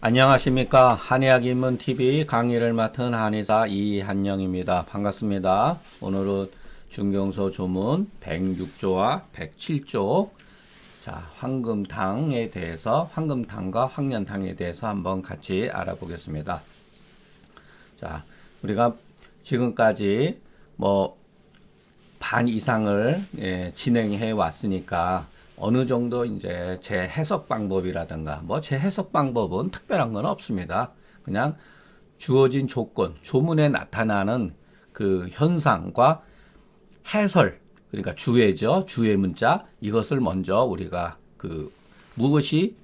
안녕하십니까. 한의학입문TV 강의를 맡은 한의사 이한영입니다. 반갑습니다. 오늘은 중경소 조문 106조와 107조 자, 황금탕에 대해서 황금탕과 황련탕에 대해서 한번 같이 알아보겠습니다. 자, 우리가 지금까지 반 이상을 진행해 왔으니까 어느 정도 이제 제 해석 방법이라든가 제 해석 방법은 특별한 건 없습니다. 그냥 주어진 조건, 조문에 나타나는 그 현상과 해설, 그러니까 주해죠. 주해 문자. 이것을 먼저 우리가 무엇이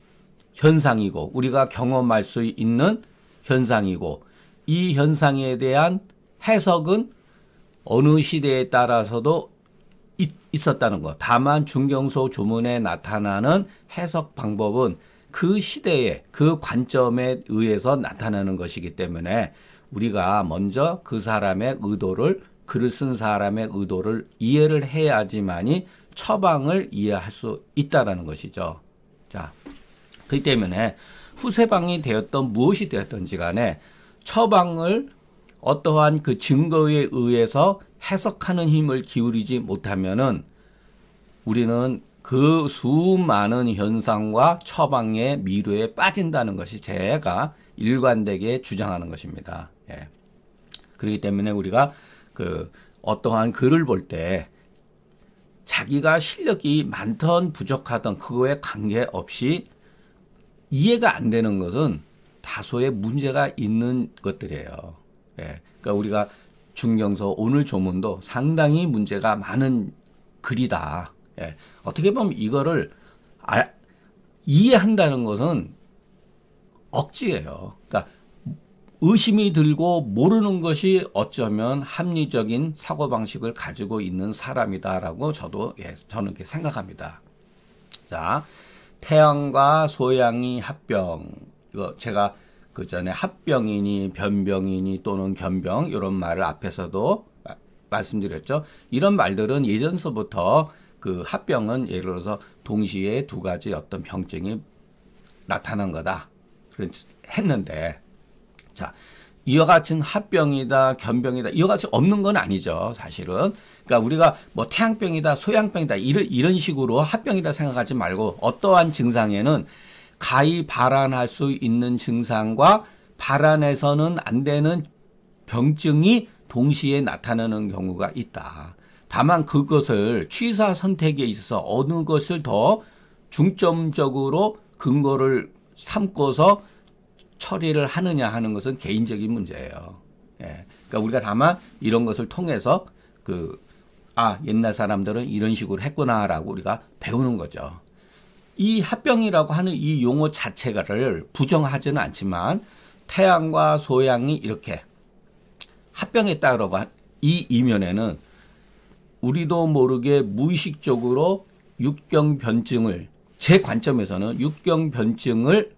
현상이고 우리가 경험할 수 있는 현상이고 이 현상에 대한 해석은 어느 시대에 따라서도 있었다는 것. 다만 중경소 조문에 나타나는 해석 방법은 그 시대의 그 관점에 의해서 나타나는 것이기 때문에 우리가 먼저 그 사람의 의도를, 글을 쓴 사람의 의도를 이해를 해야지만이 처방을 이해할 수 있다는 것이죠. 자, 그렇기 때문에 후세방이 되었던 무엇이 되었던지 간에 처방을 어떠한 그 증거에 의해서 해석하는 힘을 기울이지 못하면은 우리는 그 수많은 현상과 처방의 미로에 빠진다는 것이 제가 일관되게 주장하는 것입니다. 예. 그렇기 때문에 우리가 어떠한 글을 볼 때 자기가 실력이 많던 부족하던 그거에 관계없이 이해가 안 되는 것은 다소의 문제가 있는 것들이에요. 예. 그러니까 우리가 중경서 오늘 조문도 상당히 문제가 많은 글이다. 예. 어떻게 보면 이거를 이해한다는 것은 억지예요. 그러니까 의심이 들고 모르는 것이 어쩌면 합리적인 사고방식을 가지고 있는 사람이다라고 저는 이렇게 생각합니다. 자, 태양과 소양이 합병. 이거 제가 그 전에 합병이니 변병이니 또는 견병 이런 말을 앞에서도 말씀드렸죠. 이런 말들은 예전서부터 그 합병은 예를 들어서 동시에 두 가지 어떤 병증이 나타난 거다 했는데, 자, 이와 같은 합병이다 견병이다 이와 같이 없는 건 아니죠. 사실은. 그러니까 우리가 태양병이다 소양병이다 이런 식으로 합병이다 생각하지 말고 어떠한 증상에는 가히 발환할 수 있는 증상과 발환해서는 안 되는 병증이 동시에 나타나는 경우가 있다. 다만 그것을 취사 선택에 있어서 어느 것을 더 중점적으로 근거를 삼고서 처리를 하느냐 하는 것은 개인적인 문제예요. 예. 그러니까 우리가 다만 이런 것을 통해서 옛날 사람들은 이런 식으로 했구나라고 우리가 배우는 거죠. 이 합병이라고 하는 이 용어 자체를 부정하지는 않지만 태양과 소양이 이렇게 합병했다라고 이 이면에는 우리도 모르게 무의식적으로 육경변증을 제 관점에서는 육경변증을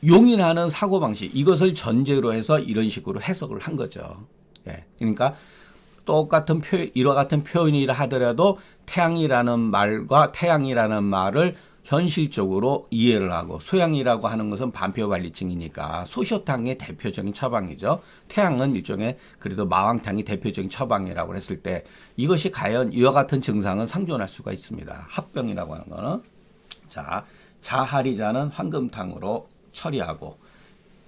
용인하는 사고방식 이것을 전제로 해서 이런 식으로 해석을 한 거죠. 예. 그러니까 똑같은 이와 같은 표현이라 하더라도 태양이라는 말을 현실적으로 이해를 하고 소양이라고 하는 것은 반표관리증이니까 소쇼탕의 대표적인 처방이죠. 태양은 일종의 그래도 마왕탕이 대표적인 처방이라고 했을 때 이것이 과연 이와 같은 증상은 상존할 수가 있습니다. 합병이라고 하는 거는. 자, 자하리자는 황금탕으로 처리하고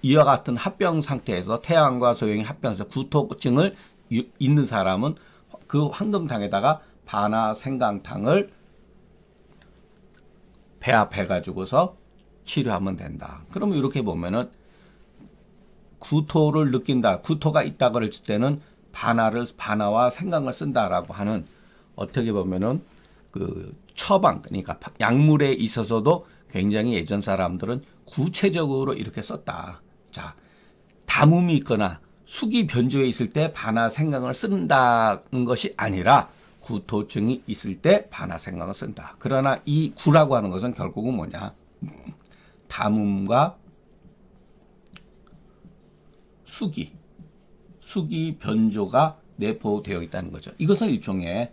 이와 같은 합병 상태에서 태양과 소양이 합병해서 구토증을 있는 사람은 그 황금탕에다가 바나 생강탕을 배합해가지고서 치료하면 된다. 그러면 이렇게 보면은 구토를 느낀다. 구토가 있다 그럴 때는 바나와 생강을 쓴다라고 하는 어떻게 보면은 그 처방, 그러니까 약물에 있어서도 굉장히 예전 사람들은 구체적으로 이렇게 썼다. 자, 담음이 있거나 숙이 변조해 있을 때 바나 생강을 쓴다는 것이 아니라 구토증이 있을 때 바나 생강을 쓴다. 그러나 이 구라고 하는 것은 결국은 뭐냐? 담음과 숙이 변조가 내포되어 있다는 거죠. 이것은 일종의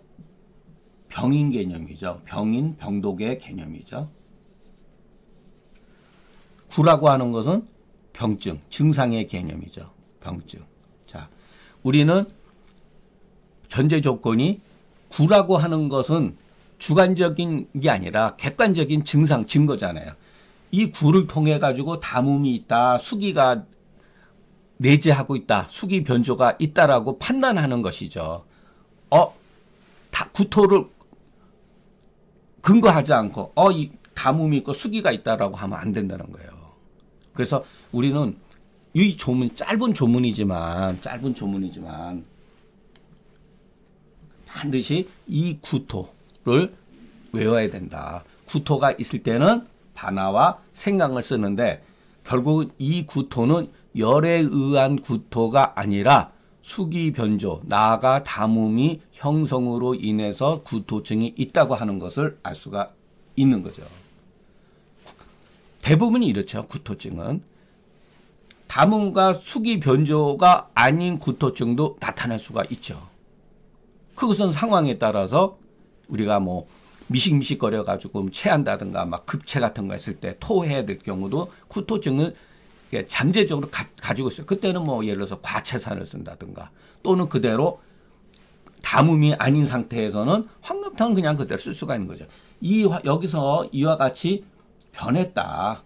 병인 개념이죠. 병인 병독의 개념이죠. 구라고 하는 것은 병증, 증상의 개념이죠. 병증. 자, 우리는 전제 조건이 구라고 하는 것은 주관적인 게 아니라 객관적인 증상, 증거잖아요. 이 구를 통해 가지고 담음이 있다, 수기가 내재하고 있다, 수기 변조가 있다라고 판단하는 것이죠. 구토를 근거하지 않고 이 담음이 있고 수기가 있다라고 하면 안 된다는 거예요. 그래서 우리는 이 조문, 짧은 조문이지만 반드시 이 구토를 외워야 된다. 구토가 있을 때는 반화와 생강을 쓰는데 결국은 이 구토는 열에 의한 구토가 아니라 수기 변조, 나아가 담음이 형성으로 인해서 구토증이 있다고 하는 것을 알 수가 있는 거죠. 대부분이 이렇죠. 구토증은 담음과 수기 변조가 아닌 구토증도 나타날 수가 있죠. 그것은 상황에 따라서 우리가 뭐 미식미식거려 가지고 체한다든가 막 급체 같은 거 했을 때 토해야 될 경우도 구토증을 잠재적으로 가지고 있어요. 그때는 뭐 예를 들어서 과채산을 쓴다든가 또는 그대로 담음이 아닌 상태에서는 황금탕은 그냥 그대로 쓸 수가 있는 거죠. 여기서 이와 같이 변했다.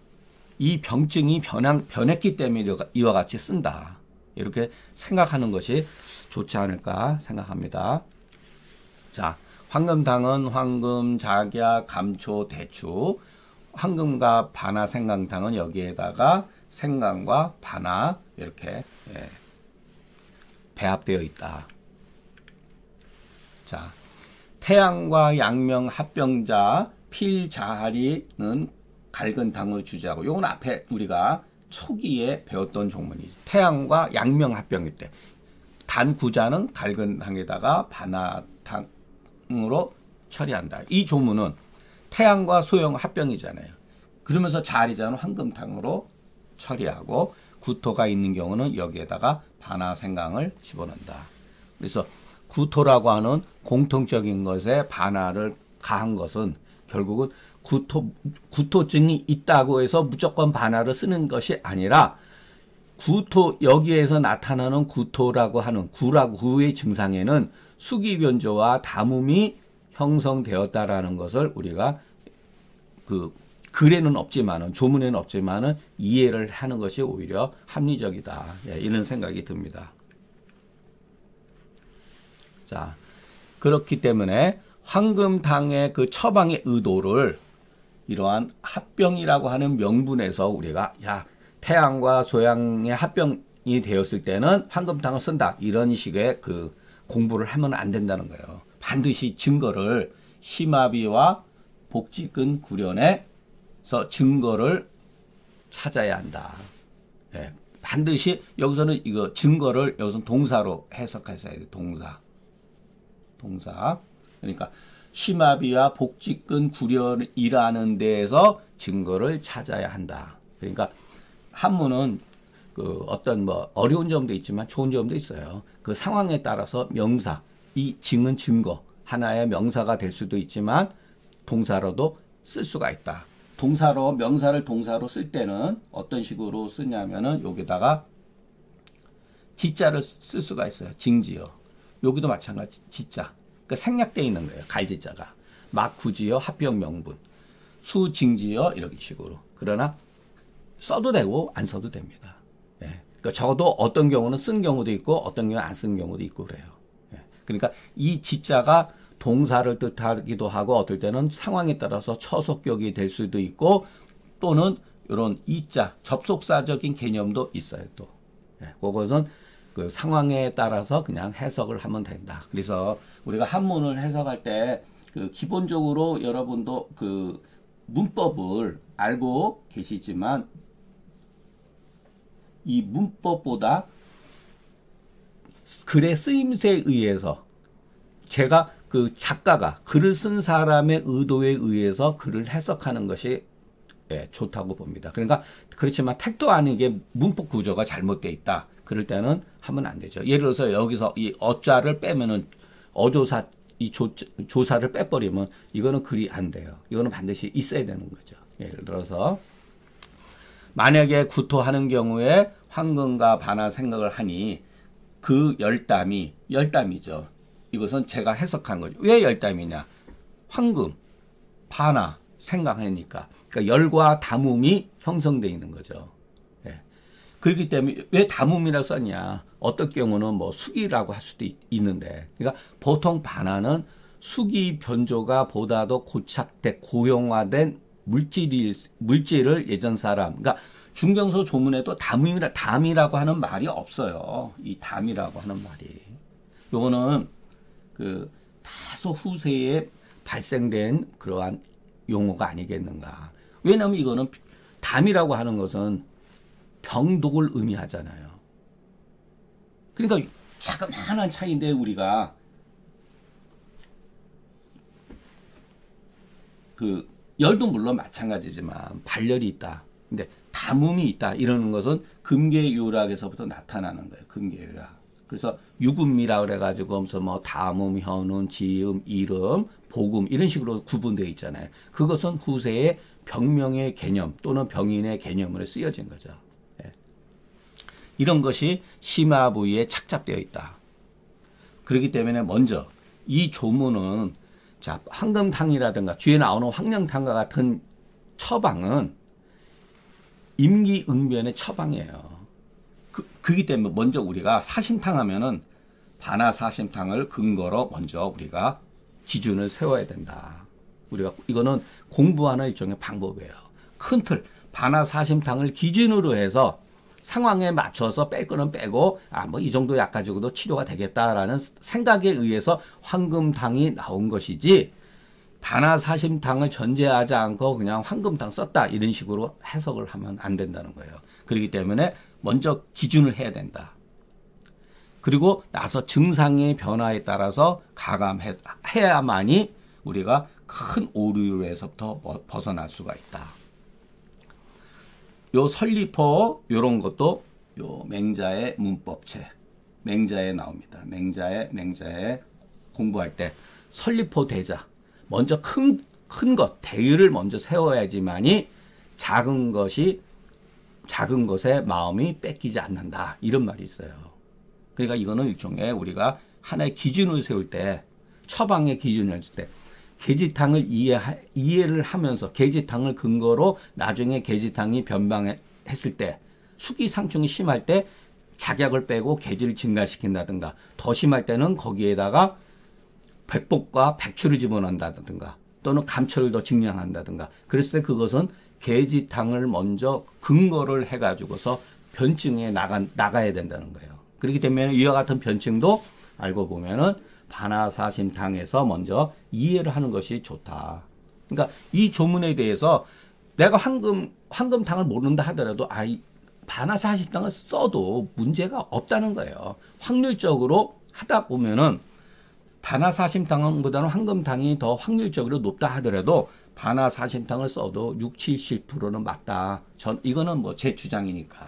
이 병증이 변했기 때문에 이와 같이 쓴다. 이렇게 생각하는 것이 좋지 않을까 생각합니다. 자, 황금탕은 황금, 작약, 감초, 대추. 황금과 반화, 생강탕은 여기에다가 생강과 반화 이렇게 배합되어 있다. 자, 태양과 양명 합병자 필자하리는 갈근 당을 주제하고 요건 앞에 우리가 초기에 배웠던 종문이죠. 태양과 양명 합병일 때 단구자는 갈근 당에다가 반화탕으로 처리한다. 이 조문은 태양과 소형 합병이잖아요. 그러면서 자리자는 황금탕으로 처리하고 구토가 있는 경우는 여기에다가 반화 생강을 집어넣는다. 그래서 구토라고 하는 공통적인 것에 반화를 가한 것은 결국은 구토증이 있다고 해서 무조건 반화를 쓰는 것이 아니라 여기에서 나타나는 구토라고 하는 구의 증상에는 수기 변조와 담음이 형성되었다라는 것을 우리가 글에는 없지만은 조문에는 없지만은 이해를 하는 것이 오히려 합리적이다. 이런 생각이 듭니다. 자, 그렇기 때문에 황금탕의 그 처방의 의도를 이러한 합병이라고 하는 명분에서 우리가 태양과 소양의 합병이 되었을 때는 황금탕을 쓴다. 이런 식의 그 공부를 하면 안 된다는 거예요. 반드시 증거를 심화비와 복직근 구련에서 증거를 찾아야 한다. 반드시 여기서는 이거 증거를 여기서 동사로 해석하셔야 돼요. 동사. 그러니까 심화비와 복직근 구련이라는 데에서 증거를 찾아야 한다. 그러니까 한문은 어떤 어려운 점도 있지만 좋은 점도 있어요. 그 상황에 따라서 명사, 이 증은 증거, 하나의 명사가 될 수도 있지만 동사로도 쓸 수가 있다. 명사를 동사로 쓸 때는 어떤 식으로 쓰냐면은 여기다가 지자를 쓸 수가 있어요. 징지어. 여기도 마찬가지 지자. 그러니까 생략되어 있는 거예요. 갈지자가. 막구지어, 합병 명분. 수징지어 이런 식으로. 그러나 써도 되고 안 써도 됩니다. 그러니까 적어도 어떤 경우는 쓴 경우도 있고 어떤 경우는 안 쓴 경우도 있고 그래요. 그러니까 이 지자가 동사를 뜻하기도 하고 어떨 때는 상황에 따라서 처속격이 될 수도 있고 또는 이런 이자, 접속사적인 개념도 있어요. 또 그것은 그 상황에 따라서 그냥 해석을 하면 된다. 그래서 우리가 한문을 해석할 때 그 기본적으로 여러분도 그 문법을 알고 계시지만 이 문법보다 글의 쓰임새에 의해서 제가 그 작가가 글을 쓴 사람의 의도에 의해서 글을 해석하는 것이 좋다고 봅니다. 그러니까 그렇지만 택도 아니게 문법 구조가 잘못되어 있다. 그럴 때는 하면 안 되죠. 예를 들어서 여기서 이 어자를 빼면은 어조사 이 조사를 빼버리면 이거는 글이 안 돼요. 이거는 반드시 있어야 되는 거죠. 예를 들어서 만약에 구토하는 경우에 황금과 반화 생각을 하니 그 열담이죠. 이것은 제가 해석한 거죠. 왜 열담이냐? 황금, 반화 생각하니까. 그러니까 열과 담음이 형성되어 있는 거죠. 예. 그렇기 때문에 왜 담음이라고 썼냐? 어떤 경우는 뭐 수기라고 할 수도 있는데, 그러니까 보통 반화는 수기 변조가 보다도 고용화된 물질을 예전 사람, 그러니까 중경서 조문에도 담이라고 하는 말이 없어요. 이 담이라고 하는 말이. 요거는 그 다소 후세에 발생된 그러한 용어가 아니겠는가. 왜냐하면 이거는 담이라고 하는 것은 병독을 의미하잖아요. 그러니까 자그마한 차이인데 우리가 그 열도 물론 마찬가지지만 발열이 있다. 근데 담음이 있다. 이러는 것은 금계유락에서부터 나타나는 거예요. 금계유락. 그래서 유금미라 그래가지고 무슨 뭐 담음, 현음, 지음, 이름, 복음 이런 식으로 구분되어 있잖아요. 그것은 후세의 병명의 개념 또는 병인의 개념으로 쓰여진 거죠. 예. 이런 것이 심화 부위에 착잡되어 있다. 그렇기 때문에 먼저 이 조문은 자 황금탕이라든가 뒤에 나오는 황령탕과 같은 처방은 임기응변의 처방이에요. 그렇기 때문에 먼저 우리가 사심탕 하면은 반화 사심탕을 근거로 먼저 우리가 기준을 세워야 된다. 우리가 이거는 공부하는 일종의 방법이에요. 큰 틀 반화 사심탕을 기준으로 해서 상황에 맞춰서 뺄 거는 빼고 뭐 이 정도 약 가지고도 치료가 되겠다라는 생각에 의해서 황금탕이 나온 것이지 반화 사심탕을 전제하지 않고 그냥 황금탕 썼다 이런 식으로 해석을 하면 안 된다는 거예요. 그렇기 때문에 먼저 기준을 해야 된다. 그리고 나서 증상의 변화에 따라서 가감해야만이 우리가 큰 오류에서부터 벗어날 수가 있다. 요 설리포 요런 것도 요 맹자의 문법체 맹자에 나옵니다. 맹자에 공부할 때 설리포 대자 먼저 큰 것 대의를 먼저 세워야지만이 작은 것에 마음이 뺏기지 않는다. 이런 말이 있어요. 그러니까 이거는 일종의 우리가 하나의 기준을 세울 때 처방의 기준을 세울 때 계지탕을 이해를 하면서 계지탕을 근거로 나중에 계지탕이 변방했을 때 수기상충이 심할 때 작약을 빼고 계지를 증가시킨다든가 더 심할 때는 거기에다가 백복과 백추를 집어넣는다든가 또는 감초를 더 증량한다든가 그랬을 때 그것은 계지탕을 먼저 근거를 해가지고서 변증에 나가야 된다는 거예요. 그렇기 때문에 이와 같은 변증도 알고 보면은 반화사심탕에서 먼저 이해를 하는 것이 좋다. 그러니까 이 조문에 대해서 내가 황금탕을 모른다 하더라도 반화사심탕을 써도 문제가 없다는 거예요. 확률적으로 하다 보면은 반화사심탕보다는 황금탕이 더 확률적으로 높다 하더라도 반화사심탕을 써도 60, 70%는 맞다. 이거는 뭐 제 주장이니까.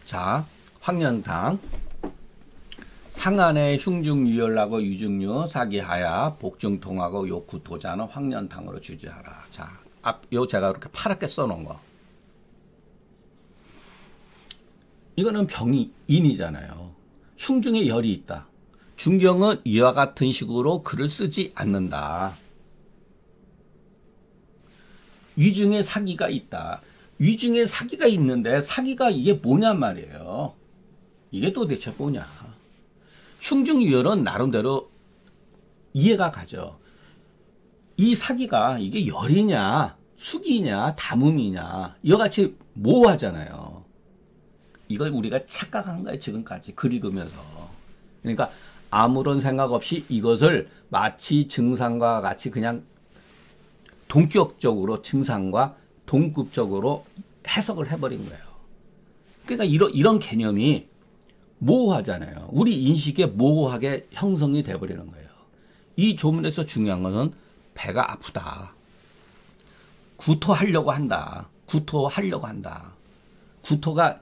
자, 황련탕. 상안의 흉중유열하고 유중유 사기하야 복중통하고 욕구도자는 황련탕으로 주지하라. 자, 요 제가 이렇게 파랗게 써놓은 거. 이거는 병인이잖아요. 흉중에 열이 있다. 중경은 이와 같은 식으로 글을 쓰지 않는다. 위중에 사기가 있다. 위중에 사기가 있는데 사기가 이게 뭐냔 말이에요. 이게 도대체 뭐냐. 흉중유열은 나름대로 이해가 가죠. 이 사기가 이게 열이냐 수기냐 담음이냐 이와 같이 모호하잖아요. 이걸 우리가 착각한 거예요. 지금까지 글 읽으면서. 그러니까 아무런 생각 없이 이것을 마치 증상과 같이 그냥 동격적으로 증상과 동급적으로 해석을 해버린 거예요. 그러니까 이런 개념이 모호하잖아요. 우리 인식에 모호하게 형성이 돼버리는 거예요. 이 조문에서 중요한 것은 배가 아프다. 구토하려고 한다. 구토가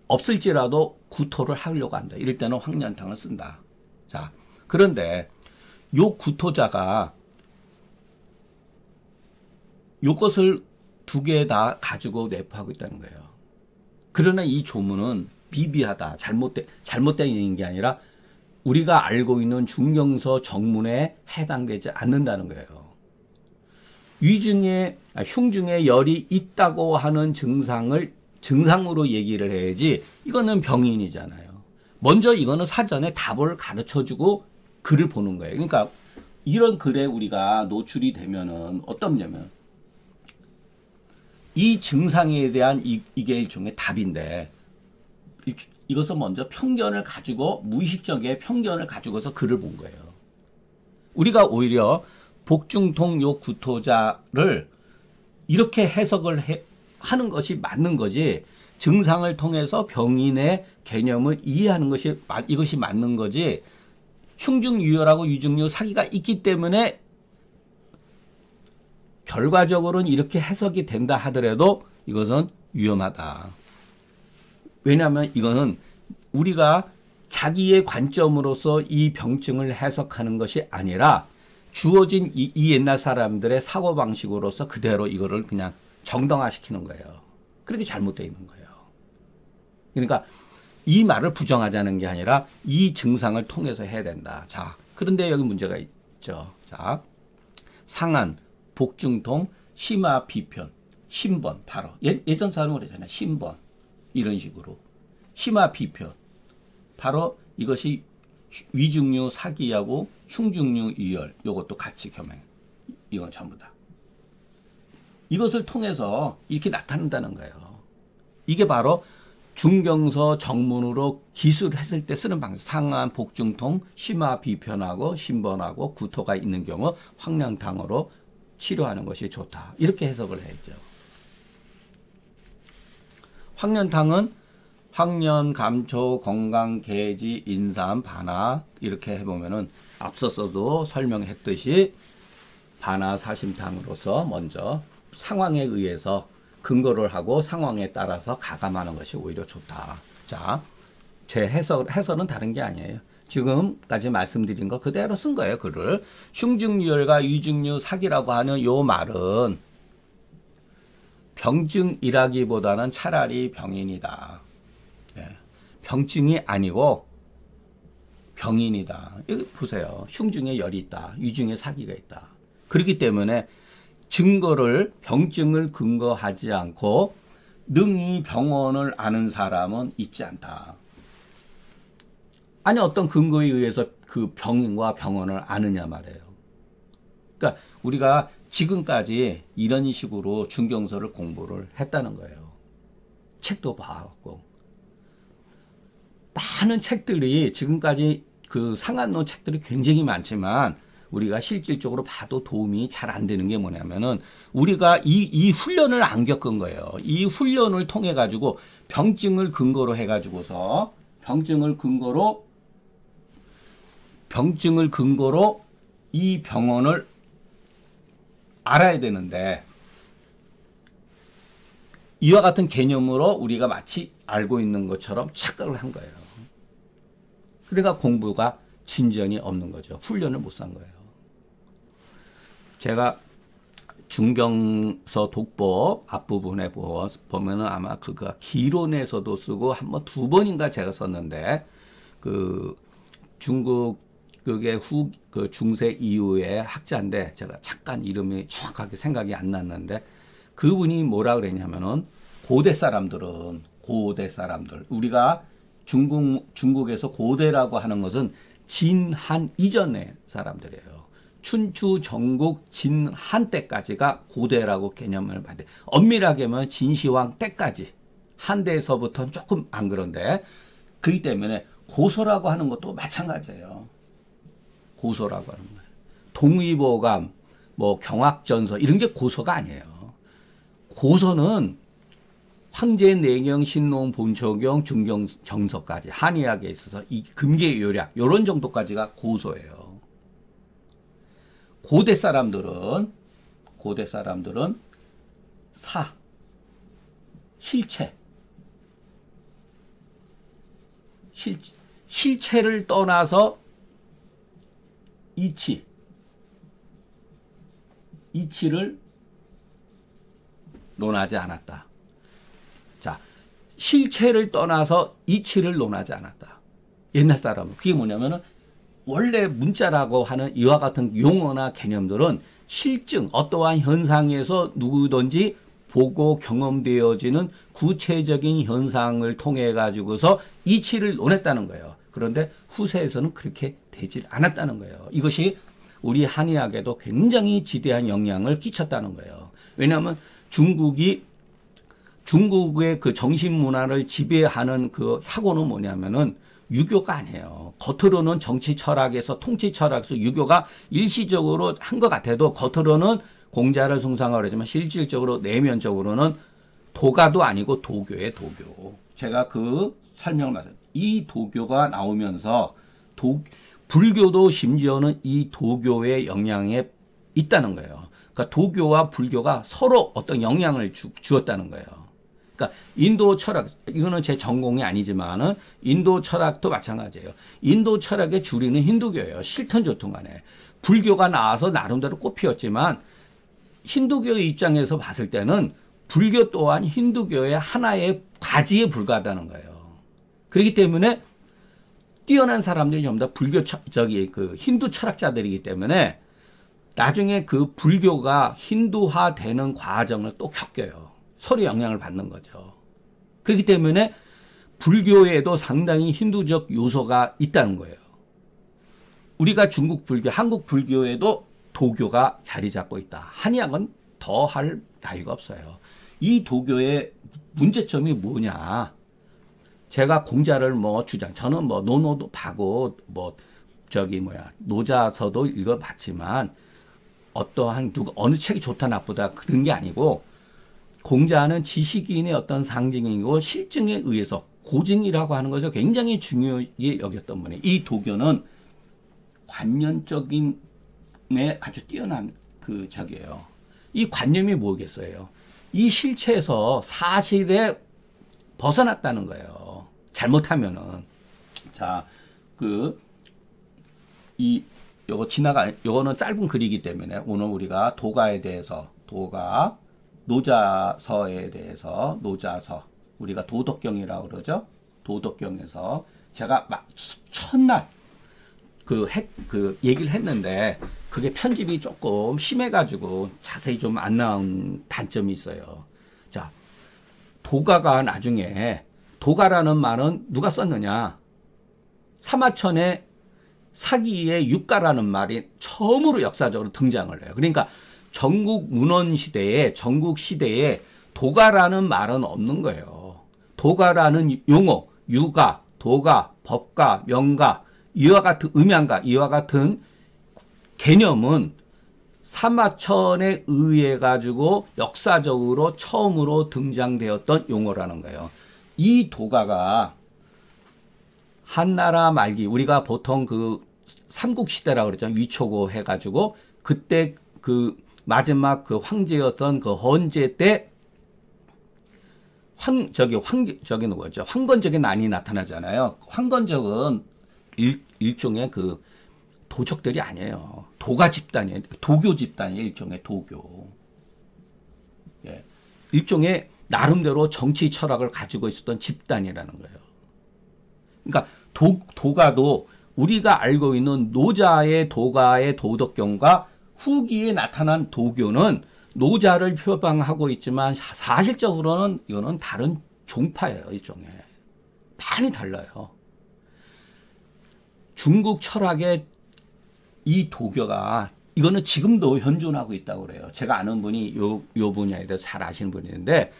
없을지라도 구토를 하려고 한다. 이럴 때는 황련탕을 쓴다. 자, 그런데 요 구토자가 요것을 두 개 다 가지고 내포하고 있다는 거예요. 그러나 이 조문은 미비하다, 잘못된 게 아니라 우리가 알고 있는 중경서 정문에 해당되지 않는다는 거예요. 흉중에 열이 있다고 하는 증상으로 얘기를 해야지 이거는 병인이잖아요. 먼저 이거는 사전에 답을 가르쳐주고 글을 보는 거예요. 그러니까 이런 글에 우리가 노출이 되면은 어떻냐면 이 증상에 대한 이게 일종의 답인데 이것은 먼저 편견을 가지고 무의식적인 편견을 가지고서 글을 본 거예요. 우리가 오히려 복중통 요 구토자를 이렇게 해석을 하는 것이 맞는 거지 증상을 통해서 병인의 개념을 이해하는 것이 이것이 맞는 거지 흉중유열하고 유중유 사기가 있기 때문에 결과적으로는 이렇게 해석이 된다 하더라도 이것은 위험하다. 왜냐하면 이거는 우리가 자기의 관점으로서 이 병증을 해석하는 것이 아니라 주어진 이 옛날 사람들의 사고방식으로서 그대로 이거를 그냥 정당화시키는 거예요. 그렇게 잘못되어 있는 거예요. 그러니까 이 말을 부정하자는 게 아니라 이 증상을 통해서 해야 된다. 자, 그런데 여기 문제가 있죠. 자, 상한, 복중통, 심화, 비편, 신번, 바로. 예전 사람은 그러잖아요. 신번. 이런 식으로. 심화, 비편. 바로 이것이 위중류 사기하고 흉중류 이열. 요것도 같이 겸행. 이건 전부 다. 이것을 통해서 이렇게 나타난다는 거예요. 이게 바로 중경서 정문으로 기술했을 때 쓰는 방식. 상한, 복중통, 심화, 비편하고 신번하고 구토가 있는 경우 황련탕으로 치료하는 것이 좋다. 이렇게 해석을 했죠. 황련탕은 황련, 감초, 건강, 개지, 인삼, 반화 이렇게 해보면은 앞서서도 설명했듯이 반화 사심탕으로서 먼저 상황에 의해서 근거를 하고 상황에 따라서 가감하는 것이 오히려 좋다. 자, 제 해설은 다른 게 아니에요. 지금까지 말씀드린 거 그대로 쓴 거예요. 글을. 흉중유열과 유중유 사기라고 하는 요 말은 병증이라기보다는 차라리 병인이다. 예. 병증이 아니고 병인이다. 여기 보세요. 흉중에 열이 있다. 유중에 사기가 있다. 그렇기 때문에 병증을 근거하지 않고 능히 병원을 아는 사람은 있지 않다. 아니 어떤 근거에 의해서 그 병인과 병원을 아느냐 말이에요. 그러니까 우리가 지금까지 이런 식으로 중경서를 공부를 했다는 거예요. 책도 봐왔고 많은 책들이 지금까지 그 상한론 책들이 굉장히 많지만 우리가 실질적으로 봐도 도움이 잘 안 되는 게 뭐냐면은 우리가 이 훈련을 안 겪은 거예요. 이 훈련을 통해 가지고 병증을 근거로 해 가지고서 병증을 근거로 이 병원을 알아야 되는데 이와 같은 개념으로 우리가 마치 알고 있는 것처럼 착각을 한 거예요. 그러니까 공부가 진전이 없는 거죠. 훈련을 못 산 거예요. 제가 중경서 독법 앞부분에 보면은 아마 그가 기론에서도 쓰고 한번 두 번인가 제가 썼는데 그 중국의 그 중세 이후의 학자인데 제가 잠깐 이름이 정확하게 생각이 안 났는데 그분이 뭐라 그랬냐면은 고대 사람들 우리가 중국에서 고대라고 하는 것은 진한 이전의 사람들이에요. 춘추 전국 진한 때까지가 고대라고 개념을 받는데 엄밀하게 하면 진시황 때까지 한대에서부터는 조금 안 그런데 그렇기 때문에 고서라고 하는 것도 마찬가지예요. 고서라고 하는 거예요. 동의보감, 뭐 경학전서 이런 게 고서가 아니에요. 고서는 황제내경, 신농, 본초경, 중경정서까지 한의학에 있어서 이 금계요략 이런 정도까지가 고서예요. 고대 사람들은 실체를 떠나서 이치를 논하지 않았다. 자, 실체를 떠나서 이치를 논하지 않았다. 옛날 사람은 그게 뭐냐면은 원래 문자라고 하는 이와 같은 용어나 개념들은 실증, 어떠한 현상에서 누구든지 보고 경험되어지는 구체적인 현상을 통해 가지고서 이치를 논했다는 거예요. 그런데 후세에서는 그렇게 되질 않았다는 거예요. 이것이 우리 한의학에도 굉장히 지대한 영향을 끼쳤다는 거예요. 왜냐하면 중국의 그 정신 문화를 지배하는 그 사고는 뭐냐면은 유교가 아니에요. 겉으로는 정치 철학에서 통치 철학에서 유교가 일시적으로 한 것 같아도 겉으로는 공자를 숭상하고 그러지만 실질적으로 내면적으로는 도가도 아니고 도교예요. 도교. 제가 그 설명을 맞아요. 이 도교가 나오면서 불교도 심지어는 이 도교의 영향에 있다는 거예요. 그러니까 도교와 불교가 서로 어떤 영향을 주었다는 거예요. 그러니까 인도 철학, 이거는 제 전공이 아니지만은 인도 철학도 마찬가지예요. 인도 철학의 주류는 힌두교예요. 실천조통간에. 불교가 나와서 나름대로 꽃피었지만 힌두교의 입장에서 봤을 때는 불교 또한 힌두교의 하나의 가지에 불과하다는 거예요. 그렇기 때문에 뛰어난 사람들이 전부 다 그 힌두 철학자들이기 때문에 나중에 그 불교가 힌두화 되는 과정을 또 겪어요. 서로 영향을 받는 거죠. 그렇기 때문에 불교에도 상당히 힌두적 요소가 있다는 거예요. 우리가 중국 불교, 한국 불교에도 도교가 자리 잡고 있다. 한의학은 더 할 나위가 없어요. 이 도교의 문제점이 뭐냐? 제가 공자를 저는 노노도 봐고 노자서도 읽어봤지만 어떠한 어느 책이 좋다 나쁘다 그런 게 아니고 공자는 지식인의 어떤 상징이고 실증에 의해서 고증이라고 하는 것을 굉장히 중요하게 여겼던 분이에요. 이 도교는 관념적인 아주 뛰어난 이 관념이 뭐겠어요? 이 실체에서 사실에 벗어났다는 거예요. 잘못하면은. 자, 요거는 짧은 글이기 때문에 오늘 우리가 도가에 대해서, 노자서에 대해서, 우리가 도덕경이라고 그러죠? 도덕경에서 제가 첫날 얘기를 했는데 그게 편집이 조금 심해가지고 자세히 좀 안 나온 단점이 있어요. 자, 도가라는 말은 누가 썼느냐? 사마천의 사기의 육가라는 말이 처음으로 역사적으로 등장을 해요. 그러니까 전국 시대에 도가라는 말은 없는 거예요. 도가라는 용어, 유가, 도가, 법가, 명가, 이와 같은 음양가, 이와 같은 개념은 사마천에 의해 가지고 역사적으로 처음으로 등장되었던 용어라는 거예요. 이 도가가 한나라 말기, 우리가 보통 삼국시대라고 그러죠. 위초고 해가지고 그때 마지막 황제였던 헌제 때 황건적의 난이 나타나잖아요. 황건적은 일종의 도적들이 아니에요. 도가 집단이에요. 도교 집단이에요. 일종의 도교. 예. 일종의 나름대로 정치 철학을 가지고 있었던 집단이라는 거예요. 그러니까 도가도 우리가 알고 있는 노자의 도가의 도덕경과 후기에 나타난 도교는 노자를 표방하고 있지만 사실적으로는 이거는 다른 종파예요. 일종의. 많이 달라요. 중국 철학의 이 도교가 이거는 지금도 현존하고 있다고 그래요. 제가 아는 분이 요 분야에 대해서 잘 아시는 분이 있는데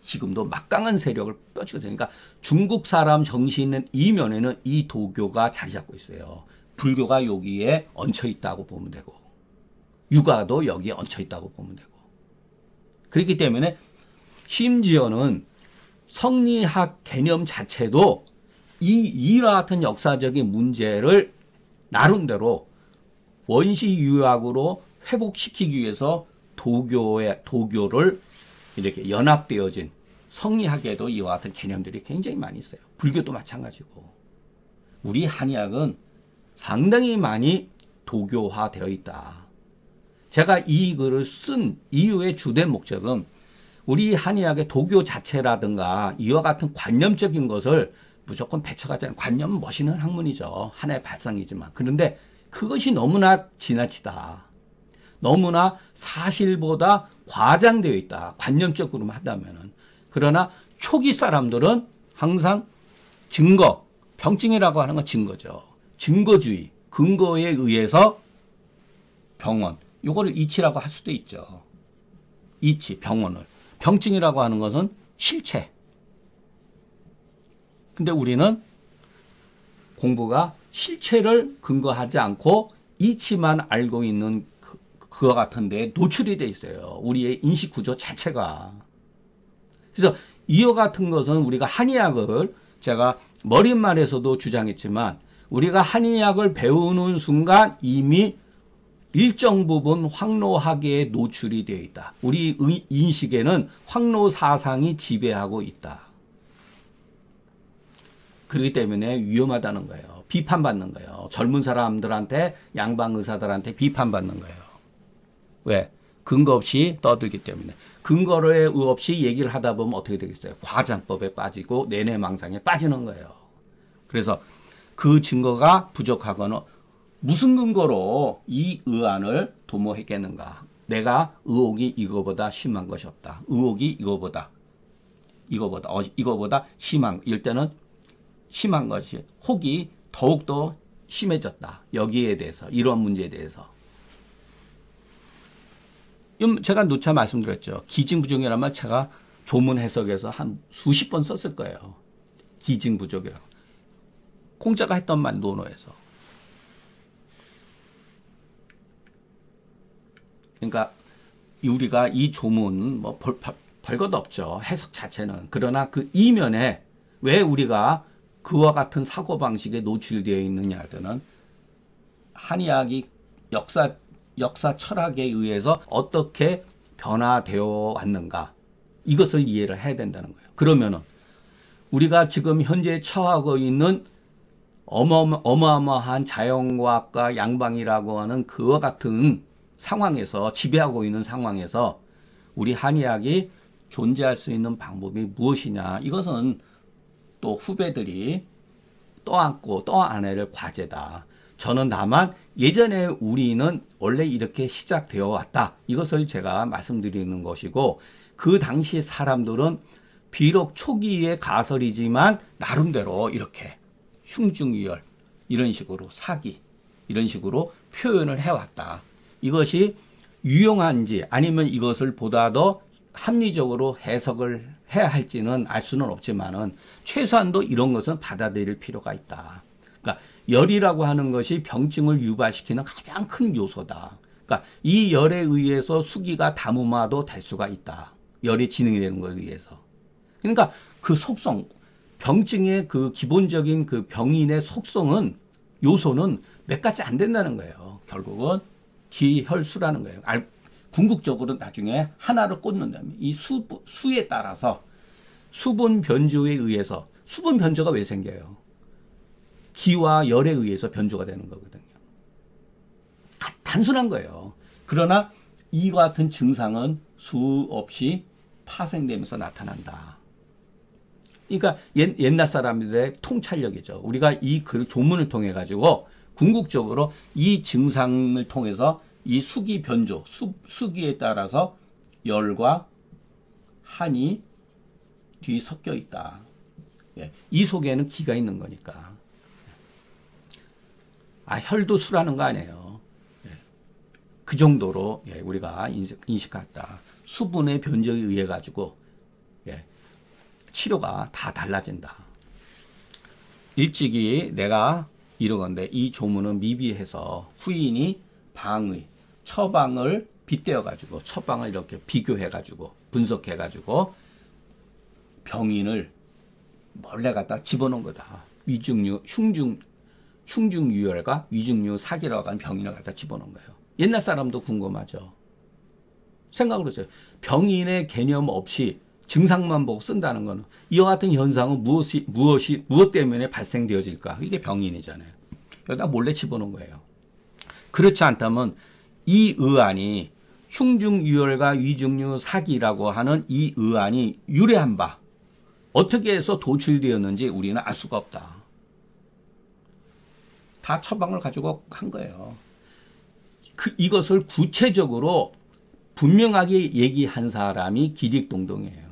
지금도 막강한 세력을 뻗치고 있으니까 중국 사람 정신은 이면에는 이 도교가 자리 잡고 있어요. 불교가 여기에 얹혀 있다고 보면 되고 유가도 여기에 얹혀 있다고 보면 되고 그렇기 때문에 심지어는 성리학 개념 자체도 이와 같은 역사적인 문제를 나름대로 원시유학으로 회복시키기 위해서 도교를 이렇게 연합되어진 성리학에도 이와 같은 개념들이 굉장히 많이 있어요. 불교도 마찬가지고. 우리 한의학은 상당히 많이 도교화되어 있다. 제가 이 글을 쓴 이유의 주된 목적은 우리 한의학의 도교 자체라든가 이와 같은 관념적인 것을 무조건 배척하지 않는, 관념은 멋있는 학문이죠. 하나의 발상이지만. 그런데 그것이 너무나 지나치다. 너무나 사실보다 과장되어 있다. 관념적으로만 한다면은. 그러나 초기 사람들은 항상 증거, 병증이라고 하는 건 증거죠. 증거주의, 근거에 의해서 병원, 이거를 이치라고 할 수도 있죠. 이치, 병원을. 병증이라고 하는 것은 실체. 근데 우리는 공부가 실체를 근거하지 않고 이치만 알고 있는 그와 같은 데에 노출이 돼 있어요. 우리의 인식 구조 자체가. 그래서 이와 같은 것은 우리가 한의학을 제가 머릿말에서도 주장했지만 우리가 한의학을 배우는 순간 이미 일정 부분 황로학에 노출이 되어 있다. 우리 인식에는 황로 사상이 지배하고 있다. 그렇기 때문에 위험하다는 거예요. 비판받는 거예요. 젊은 사람들한테, 양방 의사들한테 비판받는 거예요. 왜? 근거 없이 떠들기 때문에. 근거를 없이 얘기를 하다 보면 어떻게 되겠어요? 과장법에 빠지고 내뇌망상에 빠지는 거예요. 그래서 그 증거가 부족하거나 무슨 근거로 이 의안을 도모했겠는가? 내가 의혹이 이거보다 심한 것이 없다. 의혹이 이거보다 심한, 일단은 심한 것이, 혹이 더욱더 심해졌다. 여기에 대해서, 이런 문제에 대해서. 제가 누차 말씀드렸죠. 기증부족이라면 제가 조문 해석에서 한 수십 번 썼을 거예요. 기증부족이라고. 공자가 했던 말 논어에서. 그러니까 우리가 이 조문 뭐 별것 없죠. 해석 자체는. 그러나 그 이면에 왜 우리가 그와 같은 사고방식에 노출되어 있느냐는 한의학이 역사 철학에 의해서 어떻게 변화되어 왔는가, 이것을 이해를 해야 된다는 거예요. 그러면은 우리가 지금 현재 처하고 있는 어마어마한 자연과학과 양방이라고 하는 그와 같은 상황에서, 지배하고 있는 상황에서 우리 한의학이 존재할 수 있는 방법이 무엇이냐, 이것은 또 후배들이 떠안고 떠안아야 할 과제다. 저는 다만 예전에 우리는 원래 이렇게 시작되어 왔다. 이것을 제가 말씀드리는 것이고, 그 당시 사람들은 비록 초기의 가설이지만 나름대로 이렇게 흉중유열, 이런 식으로 사기, 이런 식으로 표현을 해왔다. 이것이 유용한지 아니면 이것을 보다 더 합리적으로 해석을 해야 할지는 알 수는 없지만은 최소한도 이런 것은 받아들일 필요가 있다. 그러니까 열이라고 하는 것이 병증을 유발시키는 가장 큰 요소다. 그러니까 이 열에 의해서 수기가 다무마도 될 수가 있다. 열이 진행이 되는 것에 의해서. 그러니까 그 속성, 병증의 그 기본적인 그 병인의 속성은, 요소는 몇 가지 안 된다는 거예요. 결국은 기혈수라는 거예요. 궁극적으로 나중에 하나를 꽂는다면 이 수에 따라서 수분 변조에 의해서, 수분 변조가 왜 생겨요? 기와 열에 의해서 변조가 되는 거거든요. 단순한 거예요. 그러나 이와 같은 증상은 수없이 파생되면서 나타난다. 그러니까 옛날 사람들의 통찰력이죠. 우리가 이 글 조문을 통해 가지고 궁극적으로 이 증상을 통해서 이 수기 변조, 수기에 따라서 열과 한이 뒤섞여 있다. 예, 이 속에는 기가 있는 거니까. 혈도 수라는 거 아니에요. 예, 그 정도로 예, 우리가 인식했다. 수분의 변조에 의해 가지고 예, 치료가 다 달라진다. 일찍이 내가 이러건데 이 조문은 미비해서 후인이 방의, 처방을 빗대어 가지고, 처방을 이렇게 비교해 가지고 분석해 가지고 병인을 몰래 갖다 집어넣은 거다. 위중유, 흉중유혈과 위중유 사기라고 하는 병인을 갖다 집어넣은 거예요. 옛날 사람도 궁금하죠. 생각을 해보세요. 병인의 개념 없이 증상만 보고 쓴다는 거는, 이와 같은 현상은 무엇 때문에 발생되어질까? 이게 병인이잖아요. 여기다 몰래 집어넣은 거예요. 그렇지 않다면 이 의안이 흉중유혈과 위중유 사기라고 하는 이 의안이 유래한 바 어떻게 해서 도출되었는지 우리는 알 수가 없다. 다 처방을 가지고 한 거예요. 이것을 구체적으로 분명하게 얘기한 사람이 기릭동동이에요.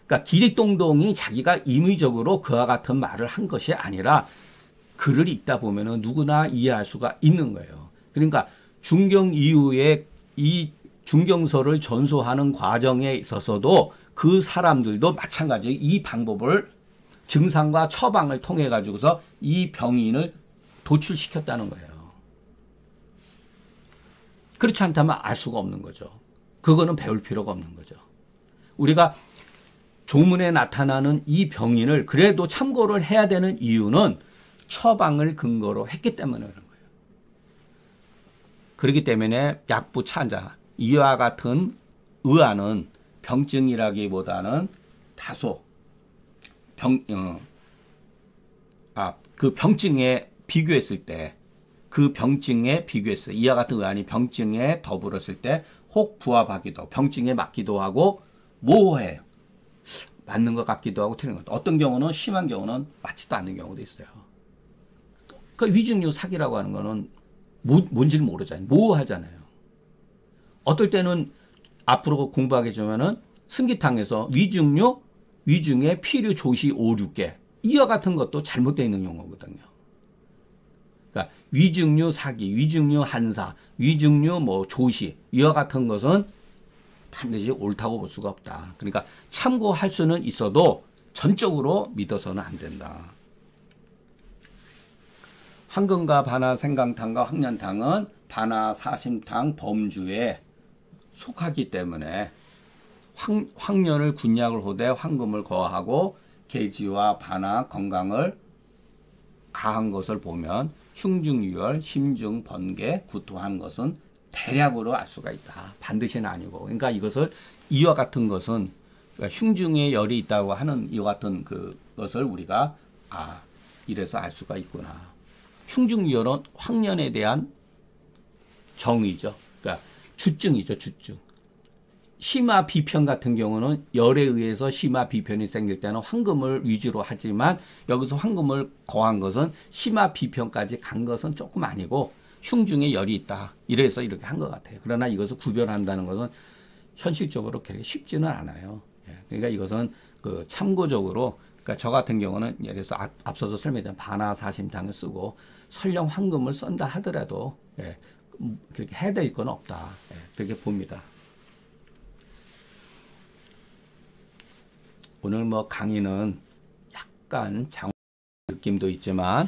그러니까 기릭동동이 자기가 임의적으로 그와 같은 말을 한 것이 아니라 글을 읽다 보면은 누구나 이해할 수가 있는 거예요. 그러니까 중경 이후에 이 중경서를 전소하는 과정에 있어서도 그 사람들도 마찬가지 이 방법을 증상과 처방을 통해 가지고서 이 병인을 도출시켰다는 거예요. 그렇지 않다면 알 수가 없는 거죠. 그거는 배울 필요가 없는 거죠. 우리가 조문에 나타나는 이 병인을 그래도 참고를 해야 되는 이유는 처방을 근거로 했기 때문에 그런 거예요. 그렇기 때문에 약부 찬자 이와 같은 의안은 병증이라기보다는 다소 그 병증에 비교했을 때 그 병증에 비교했어요. 이와 같은 의안이 병증에 더불었을 때 혹 부합하기도 병증에 맞기도 하고 모호해요. 맞는 것 같기도 하고 틀린 것 같아요. 어떤 경우는 심한 경우는 맞지도 않는 경우도 있어요. 그 위중유 사기라고 하는 거는 뭔지를 모르잖아요. 모호하잖아요. 어떨 때는 앞으로 공부하게 되면은 승기탕에서 위중유, 위중에 피류, 조시, 오류계 이와 같은 것도 잘못되어 있는 용어거든요. 그러니까 위중유 사기, 위중유 한사, 위중유 뭐 조시 이와 같은 것은 반드시 옳다고 볼 수가 없다. 그러니까 참고할 수는 있어도 전적으로 믿어서는 안 된다. 황금과 반화 생강탕과 황련탕은 반화 사심탕 범주에 속하기 때문에 황련을 군약을 호대 황금을 거하고 계지와 반화 건강을 가한 것을 보면 흉중유혈, 심중, 번개, 구토한 것은 대략으로 알 수가 있다. 반드시는 아니고. 그러니까 이것을 이와 같은 것은 그러니까 흉중에 열이 있다고 하는 이와 같은 그것을 우리가 이래서 알 수가 있구나. 흉중유혈은 황련에 대한 정의죠. 그러니까 주증이죠. 주증. 심화 비편 같은 경우는 열에 의해서 심화 비편이 생길 때는 황금을 위주로 하지만 여기서 황금을 거한 것은 심화 비편까지 간 것은 조금 아니고 흉중에 열이 있다. 이래서 이렇게 한 것 같아요. 그러나 이것을 구별한다는 것은 현실적으로 그렇게 쉽지는 않아요. 그러니까 이것은 그 참고적으로 그러니까 저 같은 경우는 예를 들어서 앞서서 설명드린 반화사심탕을 쓰고 설령 황금을 쓴다 하더라도 그렇게 해야 될 건 없다. 그렇게 봅니다. 오늘 뭐 강의는 약간 장황 느낌도 있지만